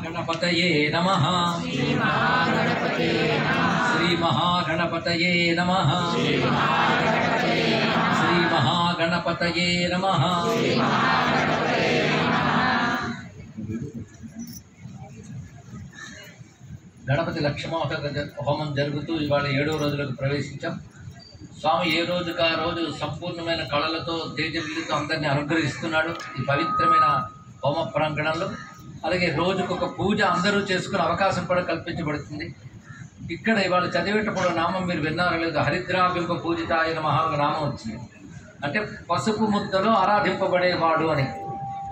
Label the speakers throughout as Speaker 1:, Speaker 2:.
Speaker 1: गणपतये नमः। श्री महागणपतये नमः। श्री महागणपतये नमः। గణపతి లక్ష్మోహత హోమం జరుగుతూ ఇవాళ 7వ రోజులకు ప్రవేశించాం. స్వామి ఏ రోజుకు ఆ రోజు సంపూర్ణమైన కళలతో తేజవిల్లుతో అందరినీ అనుగ్రహిస్తున్నాడు ఈ పవిత్రమైన హోమ ప్రాంగణంలో. అలాగే రోజుకొక పూజ అందరూ చేసుకునే అవకాశం కూడా కల్పించబడుతుంది. ఇక్కడ ఇవాళ చదివేటప్పుడు నామం మీరు విన్నారో లేదు, హరిద్రాబింబ పూజితాయ నమః నామం వచ్చింది. అంటే పసుపు ముద్దలో ఆరాధింపబడేవాడు అని.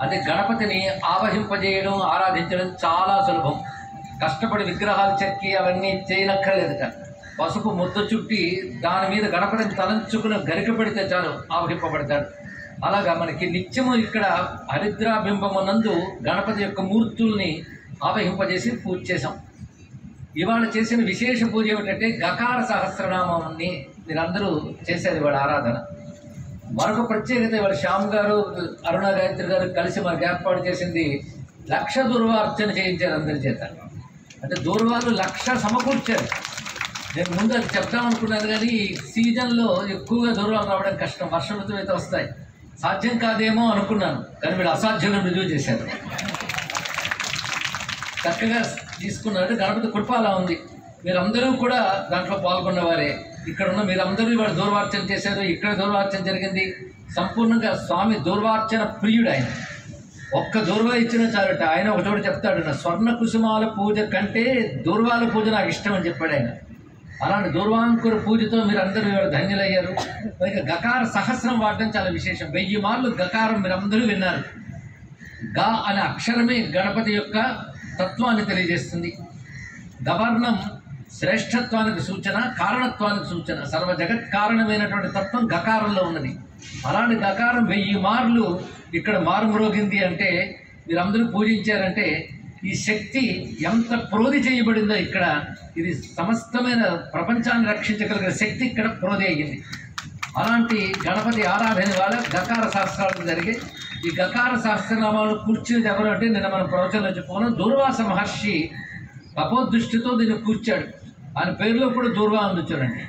Speaker 1: అదే గణపతిని ఆవహింపజేయడం ఆరాధించడం చాలా సులభం. కష్టపడి విగ్రహాలు చెక్కి అవన్నీ చేయనక్కర్లేదుట. పసుపు ముద్ద చుట్టి దాని మీద గణపతిని తలంచుకుని గరిక పెడితే చాలు ఆవహింపబడతాడు. అలాగా మనకి నిత్యము ఇక్కడ హరిద్రాబింబమునందు గణపతి యొక్క మూర్తుల్ని ఆవహింపజేసి పూజ చేశాం. ఇవాళ చేసిన విశేష పూజ ఏమిటంటే గకార సహస్రనామాన్ని మీరందరూ చేశారు ఇవాళ ఆరాధన. మరొక ప్రత్యేకత ఇవాళ శ్యామ్ గారు అరుణ గాయత్రి గారు కలిసి మనకు ఏర్పాటు చేసింది 1,00,000 దూర్వార్చన చేయించారు అందరి చేత. అంటే దూర్వాలు 1,00,000 సమకూర్చారు. నేను ముందు అది చెప్దామనుకున్నాను కానీ ఈ సీజన్లో ఎక్కువగా దూర్వాలు రావడం కష్టం, వర్షం ఋతువు అయితే వస్తాయి, సాధ్యం కాదేమో అనుకున్నాను. కానీ వీళ్ళు అసాధ్యం రుజువు చేశారు. చక్కగా తీసుకున్నారు. గణపతి కృప అలా ఉంది. మీరందరూ కూడా దాంట్లో పాల్గొన్నవారే. ఇక్కడ ఉన్న మీరందరూ ఇవాళ దూర్వార్చన చేశారు. ఇక్కడ దూర్వార్చన జరిగింది. సంపూర్ణంగా స్వామి దూర్వార్చన ప్రియుడు. ఆయన ఒక్క దూర్వా ఇచ్చిన చాలట. ఆయన ఒక చోట చెప్తాడు, నా స్వర్ణ కుసుమాల పూజ కంటే దూర్వాల పూజ నాకు ఇష్టం అని చెప్పాడు ఆయన. అలాంటి దూర్వాంకుర పూజతో మీరందరూ ఇవాళ ధన్యులయ్యారు. పైగా గకార సహస్రం వాడడం చాలా విశేషం. 1000 మార్లు గకారం మీరందరూ విన్నారు. గా అనే అక్షరమే గణపతి యొక్క తత్వాన్ని తెలియజేస్తుంది. గవర్ణం శ్రేష్ఠత్వానికి సూచన, కారణత్వానికి సూచన. సర్వ జగత్ కారణమైనటువంటి తత్వం గకారంలో ఉన్నది. అలాంటి గకారం 1000 మార్లు ఇక్కడ మారుమ్రోగింది అంటే మీరందరూ పూజించారంటే ఈ శక్తి ఎంత ప్రోధి చేయబడిందో ఇక్కడ. ఇది సమస్తమైన ప్రపంచాన్ని రక్షించగలిగిన శక్తి ఇక్కడ ప్రోధి అయ్యింది. అలాంటి గణపతి ఆరాధన వాళ్ళ గకార సహస్రాలు జరిగే. ఈ గకార సహస్రనామాలు కూర్చునేది ఎవరు అంటే నిన్న మనం ప్రవచనంలో చెప్పుకున్నాం. దూర్వాస మహర్షి తపోదృష్టితో దీన్ని కూర్చాడు. ఆయన పేరులో కూడా దూర్వా ఉంది చూడండి.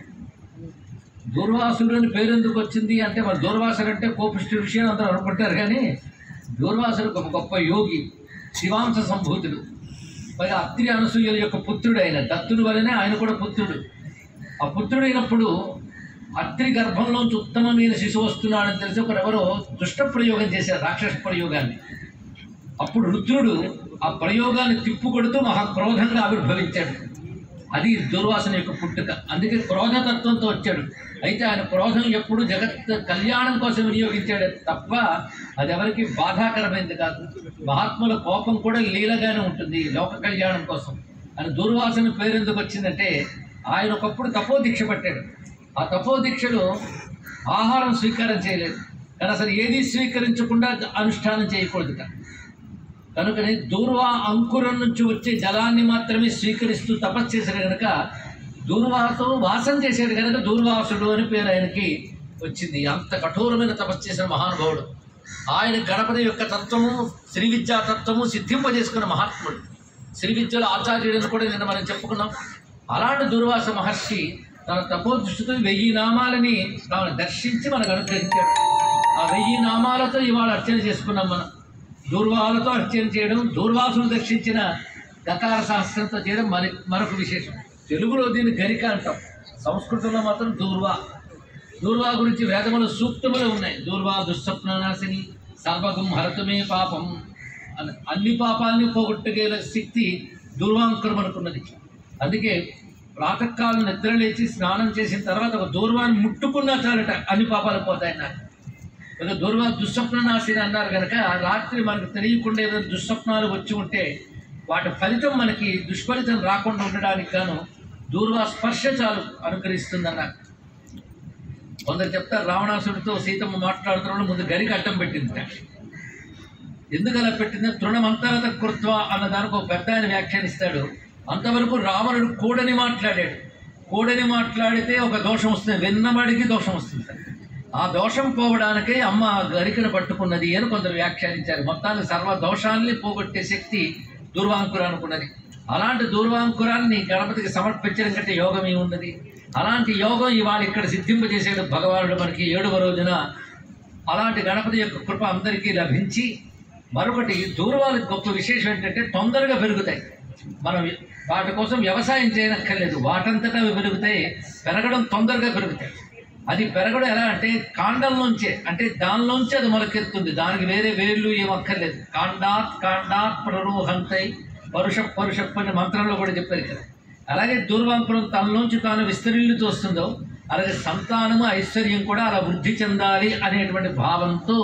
Speaker 1: దూర్వాసుడు అని పేరు ఎందుకు వచ్చింది అంటే మరి దూర్వాసుడు అంటే కోపిష్టి విషయం అందరూ అనుకుంటారు. కానీ దూర్వాసుడు ఒక గొప్ప యోగి, శివాంశ సంభూతుడు. పైగా అత్రి అనసూయల యొక్క పుత్రుడు. ఆయన దత్తుడు వలనే ఆయన కూడా పుత్రుడు. ఆ పుత్రుడైనప్పుడు అత్రి గర్భంలోంచి ఉత్తమమైన శిశువు వస్తున్నాడని తెలిసి ఒకరెవరో దుష్ట ప్రయోగం చేశారు, రాక్షస ప్రయోగాన్ని. అప్పుడు రుద్రుడు ఆ ప్రయోగాన్ని తిప్పుకొడుతూ మహాక్రోధంగా ఆవిర్భవించాడు. అది దుర్వాసన యొక్క పుట్టుక. అందుకే క్రోధతత్వంతో వచ్చాడు. అయితే ఆయన క్రోధం ఎప్పుడు జగత్ కళ్యాణం కోసం వినియోగించాడు తప్ప అది ఎవరికి బాధాకరమైంది కాదు. మహాత్ముల కోపం కూడా లీలగానే ఉంటుంది లోక కళ్యాణం కోసం. ఆయన దుర్వాసన పేరు ఎందుకు వచ్చిందంటే ఆయన ఒకప్పుడు తపోదీక్ష పట్టాడు. ఆ తపోదీక్షలో ఆహారం స్వీకారం చేయలేదు. కానీ అసలు ఏది స్వీకరించకుండా అనుష్ఠానం చేయకూడదు. కనుకనే దూర్వా అంకురం నుంచి వచ్చే జలాన్ని మాత్రమే స్వీకరిస్తూ తపస్సు చేశాడు కనుక దూర్వాతో వాసం చేశాడు కనుక దూర్వాసుడు అని పేరు ఆయనకి వచ్చింది. అంత కఠోరమైన తపస్సు చేసిన మహానుభావుడు ఆయన. గణపతి యొక్క తత్వము శ్రీ విద్యా తత్వము సిద్ధింపజేసుకున్న మహాత్ముడు. శ్రీ విద్యలో ఆచార్యుడిని కూడా నిన్న మనం చెప్పుకున్నాం. అలాంటి దూర్వాస మహర్షి తన తపోదృష్టితో 1000 నామాలని తాను దర్శించి మనకు అనుగ్రహించాడు. ఆ 1000 నామాలతో ఇవాళ అర్చన చేసుకున్నాం మనం. దూర్వాలతో అర్చన చేయడం, దూర్వాసులు దర్శించిన గకార సహస్రంతో చేయడం మరొక విశేషం. తెలుగులో దీన్ని గరిక అంటాం, సంస్కృతంలో మాత్రం దూర్వా. దూర్వా గురించి వేదములు సూక్తములు ఉన్నాయి. దూర్వా దుస్వప్ననాశిని సర్వగం హరతుమే పాపం. అన్ని పాపాలని పోగొట్టగల శక్తి దూర్వాంకురం అనుకున్నది. అందుకే ప్రాతకాలం నిద్ర లేచి స్నానం చేసిన తర్వాత ఒక దూర్వాన్ని ముట్టుకున్నా చాలట అన్ని పాపాలు పోతాయి నాకు. ఇక దూర్వా దుస్వప్ననాశిని అన్నారు కనుక రాత్రి మనకు తెలియకుండా ఏదైనా దుస్వప్నాలు వచ్చి ఉంటే వాటి ఫలితం మనకి దుష్ఫలితం రాకుండా ఉండడానికి గాను దూర్వా స్పర్శ చాలు అనుగ్రహిస్తుందన్నారు. కొందరు చెప్తారు రావణాసుడితో సీతమ్మ మాట్లాడుతున్నప్పుడు ముందు గరికి అడ్డం పెట్టింది. ఎందుకు అలా పెట్టింది? తృణమంతరత కృత్వ అన్న దానికి ఒక పెద్ద ఆయన వ్యాఖ్యానిస్తాడు. అంతవరకు రావణుడు కూడని మాట్లాడాడు. కూడని మాట్లాడితే ఒక దోషం వస్తుంది, విన్నవాడికి దోషం వస్తుంది. ఆ దోషం పోవడానికే అమ్మ గరికను పట్టుకున్నది అని కొందరు వ్యాఖ్యానించారు. మొత్తాన్ని సర్వ దోషాల్ని పోగొట్టే శక్తి దూర్వాంకురానికి ఉన్నది. అలాంటి దూర్వాంకురాన్ని గణపతికి సమర్పించడం కంటే యోగం ఏమున్నది? అలాంటి యోగం ఇవాళ ఇక్కడ సిద్ధింపజేసేడు భగవానుడు మనకి 7వ రోజున. అలాంటి గణపతి యొక్క కృప అందరికీ లభించి, మరొకటి దూర్వాలకు గొప్ప విశేషం ఏంటంటే తొందరగా పెరుగుతాయి. మనం వాటి కోసం వ్యవసాయం చేయనక్కర్లేదు, వాటంతటా అవి పెరుగుతాయి. పెరగడం తొందరగా పెరుగుతాయి. అది పెరగడం ఎలా అంటే కాండంలోంచే, అంటే దానిలోంచి అది మొలకెత్తుంది. దానికి వేరే వేళ్ళు ఏమక్కర్లేదు. కాండాత్ ప్రరోహంతై పరుషప్ అనే మంత్రంలో కూడా చెప్పారు కదా. అలాగే దూర్వాంకురం తనలోంచి తాను విస్తరిల్లుతూ వస్తుందో, అలాగే సంతానము ఐశ్వర్యం కూడా అలా వృద్ధి చెందాలి అనేటువంటి భావంతో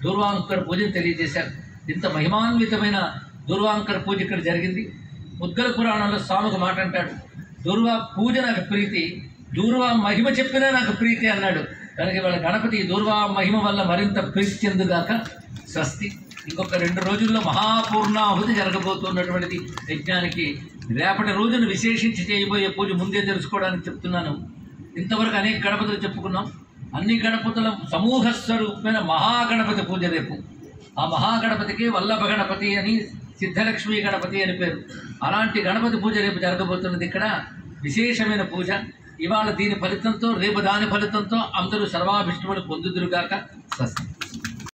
Speaker 1: దూర్వాంకుర పూజను తెలియజేశారు. ఇంత మహిమాన్వితమైన దూర్వాంకుర పూజ ఇక్కడ జరిగింది. ముద్గల పురాణంలో స్వామికి మాట అంటాడు, దూర్వా పూజ నాకు ప్రీతి, దూర్వా మహిమ చెప్పినా నాకు ప్రీతి అన్నాడు. కనుక ఇవాళ గణపతి దూర్వా మహిమ వల్ల మరింత ప్రీతి చెందుగాక. స్వస్తి. ఇంకొక 2 రోజుల్లో మహాపూర్ణాహుతి జరగబోతున్నటువంటిది యజ్ఞానికి. రేపటి రోజును విశేషించి చేయబోయే పూజ ముందే తెలుసుకోవడానికి చెప్తున్నాను. ఇంతవరకు అనేక గణపతులు చెప్పుకున్నాం. అన్ని గణపతుల సమూహ స్వరూపమైన మహాగణపతి పూజ రేపు. ఆ మహాగణపతికి వల్లభ గణపతి అని, సిద్ధలక్ష్మీ గణపతి అని పేరు. అలాంటి గణపతి పూజ రేపు జరగబోతున్నది. ఇక్కడ విశేషమైన పూజ. ఇవాళ దీని ఫలితంతో రేపు దాని ఫలితంతో అందరూ సర్వాభిష్టములు పొందుదురుగాక. స్వస్తి.